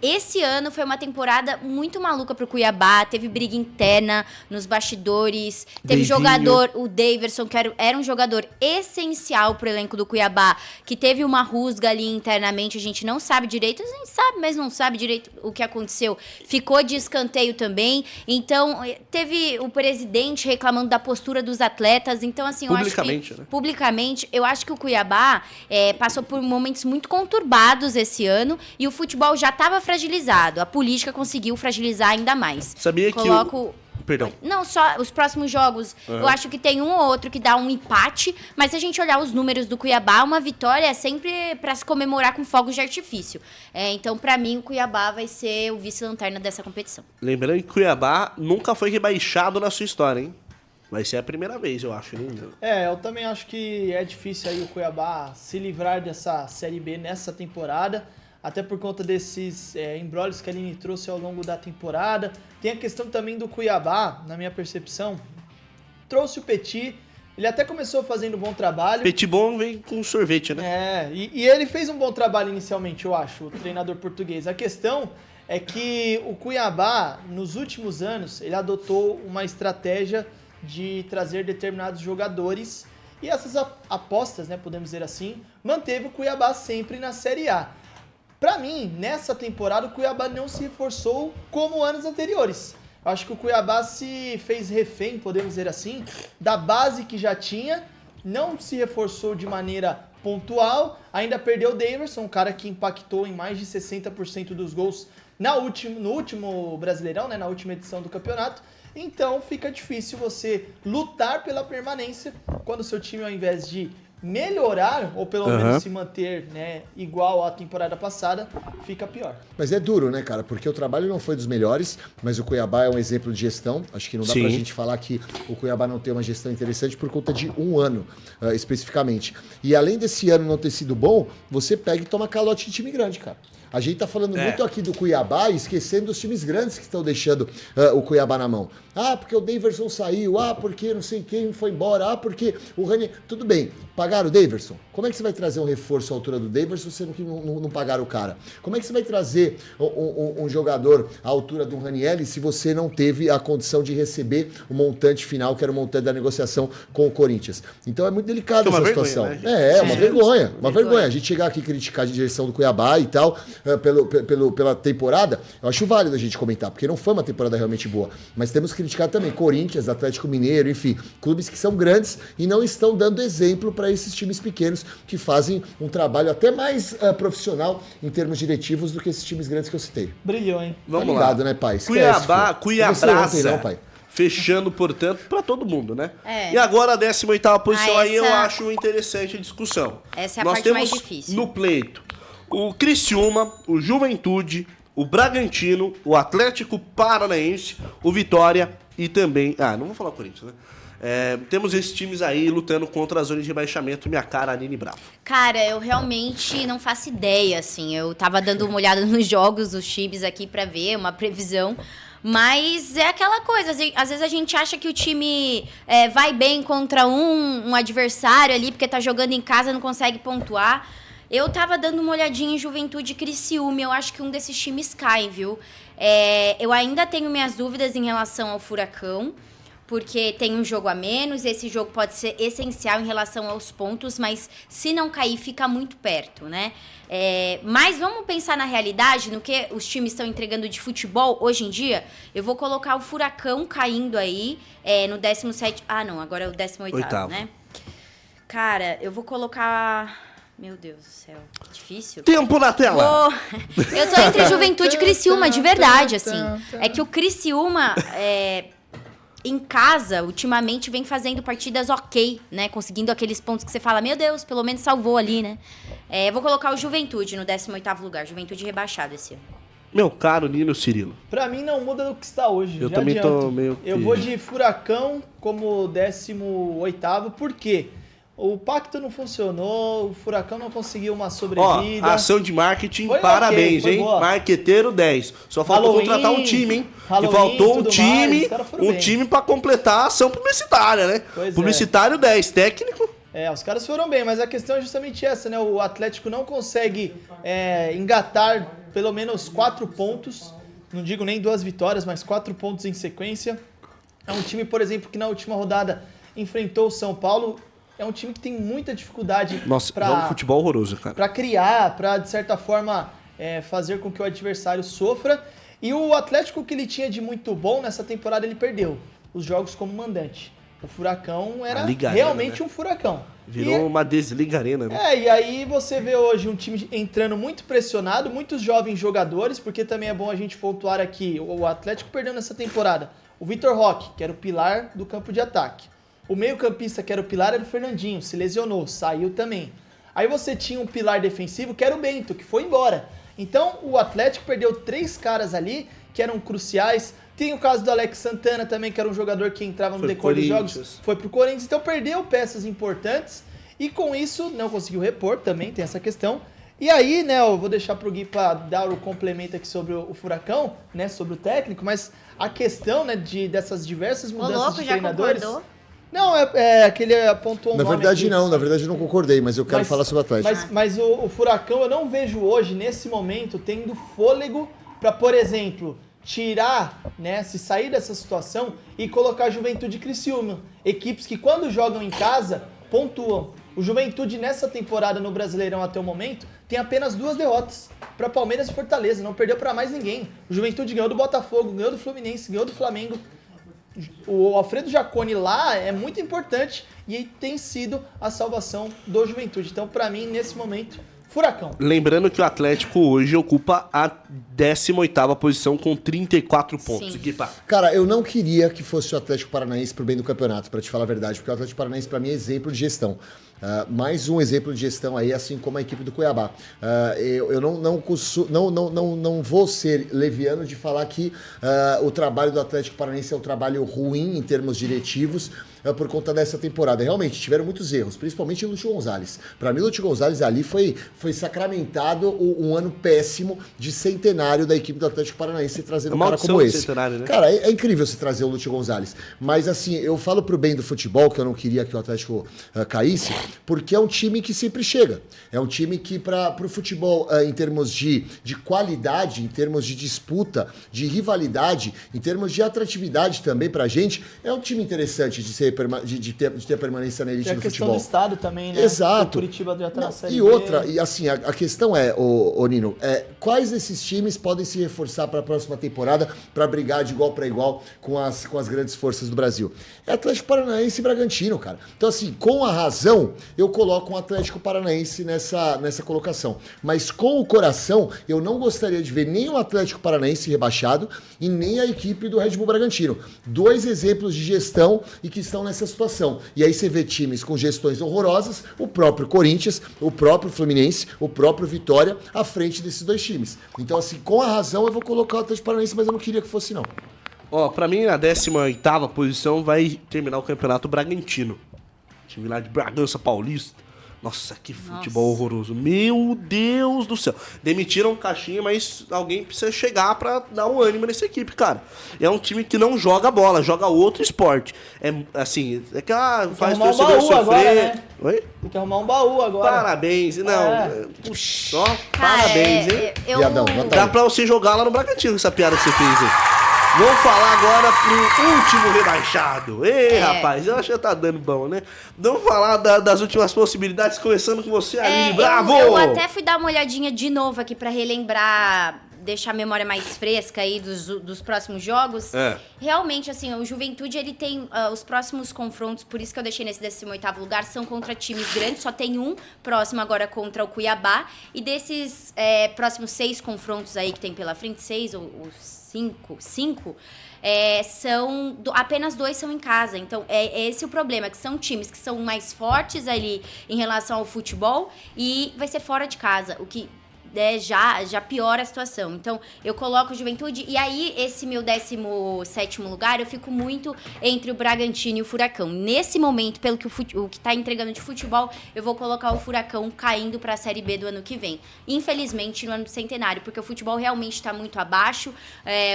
esse ano foi uma temporada muito maluca pro Cuiabá. Teve briga interna nos bastidores. Teve jogador, o Daverson, que era um jogador essencial pro elenco do Cuiabá, que teve uma rusga ali internamente. A gente não sabe direito. A gente sabe, mas não sabe direito o que aconteceu. Ficou de escanteio também. Então, teve o presidente reclamando da postura dos atletas. Então, assim, publicamente, eu acho que o Cuiabá passou por momentos muito conturbados esse ano. E o futebol já estava fragilizado. A política conseguiu fragilizar ainda mais. Sabia que Perdão. Não, só os próximos jogos. Eu acho que tem um ou outro que dá um empate, mas se a gente olhar os números do Cuiabá, uma vitória é sempre para se comemorar com fogos de artifício. Então, para mim, o Cuiabá vai ser o vice-lanterna dessa competição. Lembrando que o Cuiabá nunca foi rebaixado na sua história, hein? Vai ser a primeira vez, eu acho. Eu também acho que é difícil aí o Cuiabá se livrar dessa Série B nessa temporada. Até por conta desses embrólios que a Aline trouxe ao longo da temporada. Tem a questão também do Cuiabá, na minha percepção. Trouxe o Petit, ele até começou fazendo um bom trabalho. Petit bom vem com sorvete, né? E ele fez um bom trabalho inicialmente, eu acho, o treinador português. A questão é que o Cuiabá, nos últimos anos, ele adotou uma estratégia de trazer determinados jogadores. E essas apostas, né, podemos dizer assim, manteve o Cuiabá sempre na Série A. Pra mim, nessa temporada, o Cuiabá não se reforçou como anos anteriores. Eu acho que o Cuiabá se fez refém, podemos dizer assim, da base que já tinha, não se reforçou de maneira pontual, ainda perdeu o Daverson, um cara que impactou em mais de 60% dos gols no último Brasileirão, né, na última edição do campeonato. Então fica difícil você lutar pela permanência quando o seu time, ao invés de melhorar, ou pelo menos se manter, né, igual à temporada passada, fica pior. Mas é duro, né, cara? Porque o trabalho não foi dos melhores, mas o Cuiabá é um exemplo de gestão. Acho que não dá pra gente falar que o Cuiabá não tem uma gestão interessante por conta de um ano, especificamente. E além desse ano não ter sido bom, você pega e toma calote de time grande, cara. A gente tá falando muito aqui do Cuiabá e esquecendo dos times grandes que estão deixando o Cuiabá na mão. Porque o Daverson saiu, porque não sei quem foi embora, porque o Rani... Tudo bem, pagaram o Daverson? Como é que você vai trazer um reforço à altura do Daverson sendo que não pagaram o cara? Como é que você vai trazer um jogador à altura do Ranieri se você não teve a condição de receber o montante final, que era o montante da negociação com o Corinthians? Então é muito delicada essa situação. Né, uma vergonha. Uma vergonha. A gente chegar aqui e criticar a direção do Cuiabá e tal, pela temporada, eu acho válido a gente comentar, porque não foi uma temporada realmente boa. Mas temos que criticar também Corinthians, Atlético Mineiro, enfim, clubes que são grandes e não estão dando exemplo para esses times pequenos que fazem um trabalho até mais profissional em termos diretivos do que esses times grandes que eu citei. Brilhou, hein? Vamos ligado, lá. né, pai? Cuiabraça. Fechando, portanto, para todo mundo, né? É. E agora a 18ª posição aí eu essa- acho interessante a discussão. Essa é a Nós parte temos mais difícil. no pleito o Criciúma, o Juventude, o Bragantino, o Atlético Paranaense, o Vitória e também... não vou falar o Corinthians, né? Temos esses times aí lutando contra a zona de rebaixamento. Minha cara, Aline Bravo. Cara, eu realmente não faço ideia, assim. Eu tava dando uma olhada nos jogos dos times aqui pra ver, uma previsão. Mas é aquela coisa, às vezes a gente acha que o time vai bem contra um adversário ali, porque tá jogando em casa, não consegue pontuar. Eu tava dando uma olhadinha em Juventude e Criciúma, eu acho que um desses times cai, viu? Eu ainda tenho minhas dúvidas em relação ao Furacão, porque tem um jogo a menos, esse jogo pode ser essencial em relação aos pontos, mas se não cair, fica muito perto, né? Mas vamos pensar na realidade, no que os times estão entregando de futebol hoje em dia. Eu vou colocar o Furacão caindo aí no 17... não, agora é o 18º, né? Cara, eu vou colocar... Meu Deus do céu, difícil. Tempo na tela! Eu tô entre Juventude e Criciúma, de verdade, assim. É que o Criciúma... em casa, ultimamente, vem fazendo partidas ok, né? Conseguindo aqueles pontos que você fala, meu Deus, pelo menos salvou ali, né? Vou colocar o Juventude no 18º lugar. Juventude rebaixado esse ano. Meu caro Nino Cirilo. Pra mim não muda do que está hoje. Eu já também adianto. tô meio que... Eu vou de Furacão como 18º, por quê? O pacto não funcionou, o Furacão não conseguiu uma sobrevida. Ação de marketing, Foi parabéns, ok, foi hein? boa. Marqueteiro 10. Só faltou Halloween, contratar um time, hein? Halloween, E faltou tudo mais, os caras foram bem. time pra completar a ação publicitária, né? Pois é. Publicitário 10, técnico... Os caras foram bem, mas a questão é justamente essa, né? O Atlético não consegue engatar pelo menos 4 pontos, não digo nem 2 vitórias, mas 4 pontos em sequência. É um time, por exemplo, que na última rodada enfrentou o São Paulo. É um time que tem muita dificuldade joga futebol horroroso, cara. Para criar, para de certa forma fazer com que o adversário sofra. E o Atlético, que ele tinha de muito bom nessa temporada, ele perdeu os jogos como mandante. O Furacão era realmente um furacão. Virou uma desliga arena, né? E aí você vê hoje um time entrando muito pressionado, muitos jovens jogadores, porque também é bom a gente pontuar aqui, o Atlético perdeu nessa temporada o Vitor Roque, que era o pilar do campo de ataque. O meio-campista, que era o pilar, era o Fernandinho, se lesionou, saiu também. Aí você tinha um pilar defensivo, que era o Bento, que foi embora. Então, o Atlético perdeu 3 caras ali, que eram cruciais. Tem o caso do Alex Santana também, que era um jogador que entrava no decorrer dos jogos. Foi pro Corinthians, então perdeu peças importantes. E com isso, não conseguiu repor, também tem essa questão. E aí, né, eu vou deixar pro Gui para dar o complemento aqui sobre o Furacão, né, sobre o técnico. Mas a questão, né, dessas diversas mudanças de treinadores... Concordou? Não, aquele pontuou um Na nome verdade aqui. não, na verdade eu não concordei, mas eu quero falar sobre o Atlético. Mas o Furacão eu não vejo hoje, nesse momento, tendo fôlego para, por exemplo, tirar, né, se sair dessa situação e colocar Juventude e Criciúma. Equipes que quando jogam em casa, pontuam. O Juventude nessa temporada no Brasileirão até o momento tem apenas 2 derrotas para Palmeiras e Fortaleza, não perdeu para mais ninguém. O Juventude ganhou do Botafogo, ganhou do Fluminense, ganhou do Flamengo. O Alfredo Jaconi lá é muito importante e tem sido a salvação do Juventude. Então, para mim, nesse momento, Furacão. Lembrando que o Atlético hoje ocupa a 18ª posição com 34 pontos. Equipa. Cara, eu não queria que fosse o Atlético Paranaense pro bem do campeonato, pra te falar a verdade, porque o Atlético Paranaense pra mim é exemplo de gestão. Mais um exemplo de gestão aí, assim como a equipe do Cuiabá. Eu não vou ser leviano de falar que o trabalho do Atlético Paranaense é um trabalho ruim em termos diretivos. por conta dessa temporada. Realmente, tiveram muitos erros, principalmente o Lúcio Gonzalez. Para mim, o Lúcio Gonzalez ali foi sacramentado um ano péssimo de centenário da equipe do Atlético Paranaense, trazendo um cara como esse. Centenário, né? Cara, é incrível você trazer o Lúcio Gonzalez. Mas assim, eu falo pro bem do futebol, que eu não queria que o Atlético caísse, porque é um time que sempre chega. É um time que, pro futebol, em termos de qualidade, em termos de disputa, de rivalidade, em termos de atratividade também pra gente, é um time interessante de ter permanência na elite do futebol. Tem a questão do estado também, né? Exato. O Curitiba já tá na Série E B. outra, e assim, a questão é, ô Nino, quais desses times podem se reforçar para a próxima temporada para brigar de igual para igual com as grandes forças do Brasil? É Atlético Paranaense e Bragantino, cara. Então, assim, com a razão, eu coloco um Atlético Paranaense nessa colocação. Mas com o coração, eu não gostaria de ver nem o Atlético Paranaense rebaixado e nem a equipe do Red Bull Bragantino. 2 exemplos de gestão e que estão nessa situação. E aí você vê times com gestões horrorosas, o próprio Corinthians, o próprio Fluminense, o próprio Vitória, à frente desses 2 times. Então, assim, com a razão, eu vou colocar o Atlético Paranaense, mas eu não queria que fosse, não. Ó, pra mim, na 18ª posição vai terminar o Campeonato Bragantino. Time lá de Bragança Paulista. Nossa, que futebol horroroso. Meu Deus do céu. Demitiram o Caixinha, mas alguém precisa chegar pra dar um ânimo nessa equipe, cara. É um time que não joga bola, joga outro esporte. É assim, faz arrumar torcedor um baú sofrer. agora, né? Oi? Tem que arrumar um baú agora. Parabéns. Não, puxa, ó, Cara, parabéns, hein? Viadão, nota Dá pra você jogar lá no Bragantino com essa piada que você fez aí. Vamos falar agora pro último rebaixado. Ei, rapaz, eu acho que tá dando bom, né? Vamos falar das últimas possibilidades, começando com você, Aline Bravo! Eu até fui dar uma olhadinha de novo aqui pra relembrar, deixar a memória mais fresca aí dos próximos jogos. Realmente, assim, o Juventude, ele tem os próximos confrontos, por isso que eu deixei nesse 18º lugar, são contra times grandes, só tem um próximo agora contra o Cuiabá. E desses próximos 6 confrontos aí que tem pela frente, 6 ou 5, apenas 2 são em casa. Então, é esse o problema, que são times que são mais fortes ali em relação ao futebol e vai ser fora de casa, o que já piora a situação. Então, eu coloco o Juventude e aí esse meu 17º lugar, eu fico muito entre o Bragantino e o Furacão. Nesse momento, pelo que o que tá entregando de futebol, eu vou colocar o Furacão caindo para a Série B do ano que vem. Infelizmente, no ano do centenário, porque o futebol realmente está muito abaixo.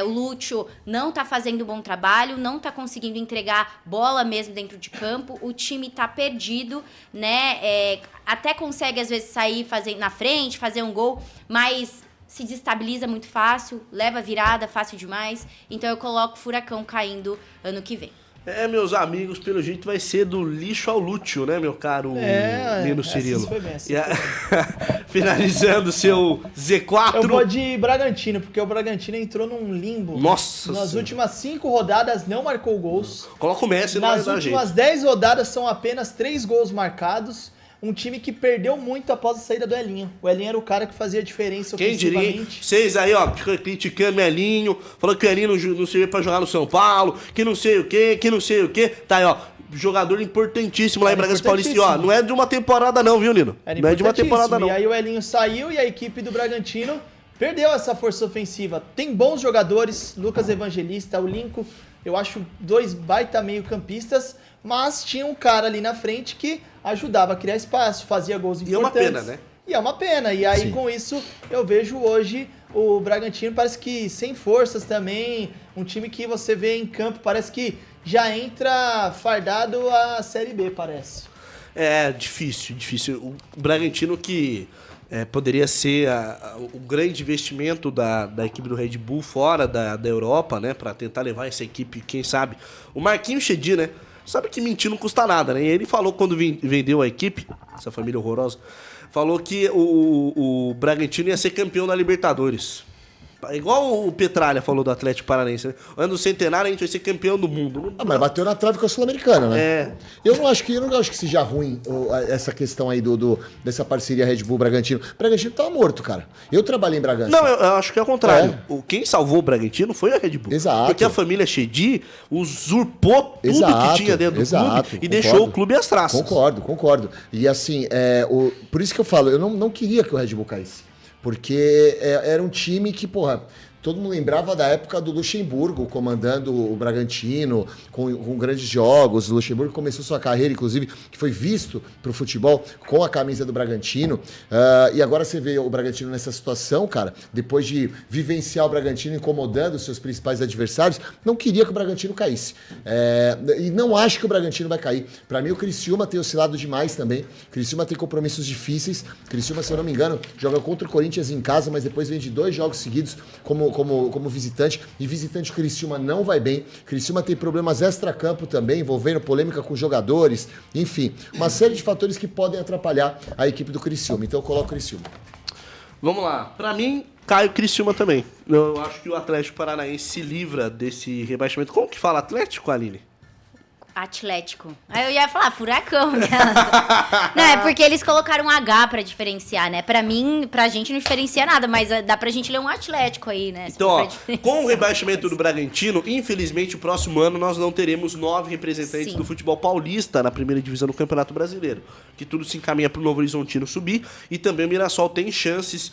O Lúcio não tá fazendo um bom trabalho, não tá conseguindo entregar bola mesmo dentro de campo. O time tá perdido, né? Até consegue, às vezes, sair na frente, fazer um gol, mas se desestabiliza muito fácil, leva virada fácil demais. Então eu coloco o Furacão caindo ano que vem. Meus amigos, pelo jeito vai ser do lixo ao lútil, né, meu caro Nino Cirilo? Foi bem, Finalizando o seu Z4. Eu vou de Bragantino, porque o Bragantino entrou num limbo. Nossa Nas senhora. últimas 5 rodadas não marcou gols. Coloca o Messi no Nas da gente. últimas 10 rodadas são apenas 3 gols marcados. Um time que perdeu muito após a saída do Elinho. O Elinho era o cara que fazia a diferença Quem diria, hein? ofensivamente. Vocês aí, ó, criticando o Elinho, falando que o Elinho não servia pra jogar no São Paulo, que não sei o quê. Tá aí, ó, jogador importantíssimo lá em Bragança Paulista. E, ó, não é de uma temporada não, viu, Nino? Era não é de uma temporada não. E aí o Elinho saiu e a equipe do Bragantino perdeu essa força ofensiva. Tem bons jogadores, Lucas Evangelista, o Lincoln, eu acho 2 baita meio-campistas, mas tinha um cara ali na frente que ajudava a criar espaço, fazia gols importantes. E é uma pena, né? E é uma pena. E aí, Sim. com isso, eu vejo hoje o Bragantino parece que sem forças também, um time que você vê em campo, parece que já entra fardado a Série B, parece. É difícil. O Bragantino que poderia ser o grande investimento da equipe do Red Bull fora da Europa, né? Pra tentar levar essa equipe, quem sabe. O Marquinhos Chedi, né? Sabe que mentir não custa nada, né? E ele falou quando vendeu a equipe, essa família horrorosa, falou que o Bragantino ia ser campeão da Libertadores. Igual o Petralha falou do Atlético Paranaense, né? Ano do centenário a gente vai ser campeão do mundo. Mas bateu na trave com a Sul-Americana, né? Eu não acho que seja ruim essa questão aí dessa parceria Red Bull-Bragantino. O Bragantino tava morto, cara. Eu trabalhei em Bragança. Não, eu acho que é o contrário. Quem salvou o Bragantino foi a Red Bull. Exato. Porque a família Chedi usurpou tudo que tinha dentro do clube e deixou o clube às traças. Concordo. E assim, por isso que eu falo, eu não queria que o Red Bull caísse. Porque era um time que, porra, todo mundo lembrava da época do Luxemburgo comandando o Bragantino, com grandes jogos. O Luxemburgo começou sua carreira, inclusive, que foi visto pro futebol com a camisa do Bragantino. E agora você vê o Bragantino nessa situação, cara, depois de vivenciar o Bragantino incomodando os seus principais adversários, não queria que o Bragantino caísse. E não acho que o Bragantino vai cair. Para mim, o Criciúma tem oscilado demais também. O Criciúma tem compromissos difíceis. O Criciúma, se eu não me engano, joga contra o Corinthians em casa, mas depois vem de 2 jogos seguidos como visitante. E visitante o Criciúma não vai bem. O Criciúma tem problemas extra-campo também, envolvendo polêmica com jogadores. Enfim, uma série de fatores que podem atrapalhar a equipe do Criciúma. Então eu coloco o Criciúma. Vamos lá. Pra mim, cai o Criciúma também. Eu acho que o Atlético Paranaense se livra desse rebaixamento. Como que fala Atlético, Aline? Atlético. Aí eu ia falar Furacão. Não, é porque eles colocaram um H pra diferenciar, né? Pra mim, pra gente não diferencia nada, mas dá pra gente ler um Atlético aí, né? Então, ó, com o rebaixamento do Bragantino, infelizmente, o próximo ano nós não teremos 9 representantes Sim. do futebol paulista na primeira divisão do Campeonato Brasileiro. Que tudo se encaminha pro Novo Horizontino subir e também o Mirassol tem chances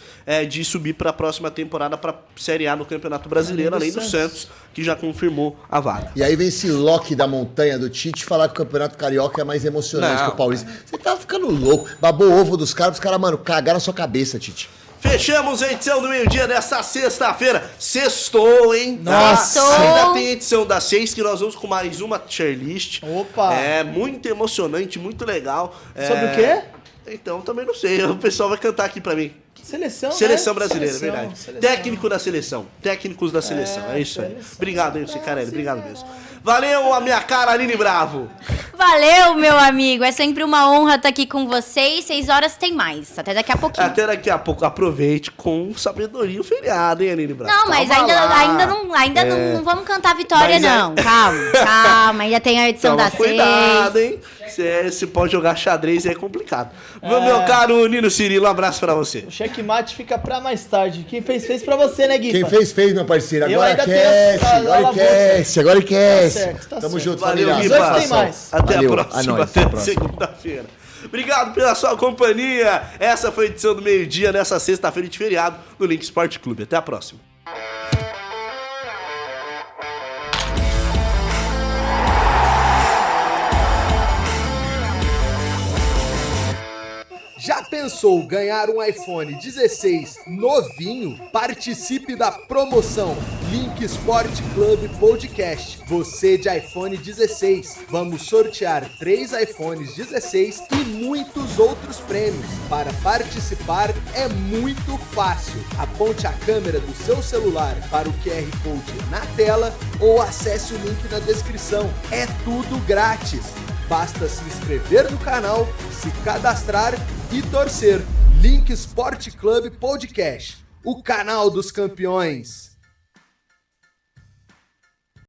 de subir pra próxima temporada pra Série A no Campeonato Brasileiro, além do Santos, que já confirmou a vaga. E aí vem esse Loki da montanha do Tite falar que o Campeonato Carioca é mais emocionante que o Paulista. Você tá ficando louco. Babou o ovo dos caras, os caras, mano, cagaram a sua cabeça, Tite. Fechamos a edição do meio-dia dessa sexta-feira. Sextou, hein? Nossa! Ainda tem edição das 6 que nós vamos com mais uma tier list. Opa! É muito emocionante, muito legal. Sobre o quê? Então, também não sei. O pessoal vai cantar aqui pra mim. Seleção, né? Brasileira, verdade. Seleção. Técnico da seleção. Técnicos da seleção. É isso aí. seleção. Obrigado aí, Cicarelli. Obrigado mesmo. Valeu, a minha cara, Aline Bravo. Valeu, meu amigo. É sempre uma honra estar aqui com vocês. 6 horas tem mais. Até daqui a pouquinho. Até daqui a pouco. Aproveite com sabedoria o feriado, hein, Aline Bravo? Não, mas Calma lá. ainda não vamos cantar vitória, Mas não. Calma. Ainda tem a edição Toma da 6. cuidado, hein? Você pode jogar xadrez e é complicado. Meu caro Nino Cirilo, um abraço pra você. O checkmate fica pra mais tarde. Quem fez pra você, né, Gui? Quem fez, meu parceiro. Eu Agora ainda tenho aquece, a agora lavouça. aquece, agora aquece. certo, tá Tamo certo. junto, Valeu, família. Gui. Às 8 tem mais. Até Valeu, a próxima, nóis, até até a próxima. segunda-feira. Obrigado pela sua companhia. Essa foi a edição do meio-dia nessa sexta-feira de feriado no Link Sport Clube. Até a próxima. Já pensou ganhar um iPhone 16 novinho? Participe da promoção Link Sport Club Podcast. Você de iPhone 16. Vamos sortear 3 iPhones 16 e muitos outros prêmios. Para participar é muito fácil. Aponte a câmera do seu celular para o QR Code na tela ou acesse o link na descrição. É tudo grátis. Basta se inscrever no canal, se cadastrar e torcer. Link Sport Club Podcast, o canal dos campeões.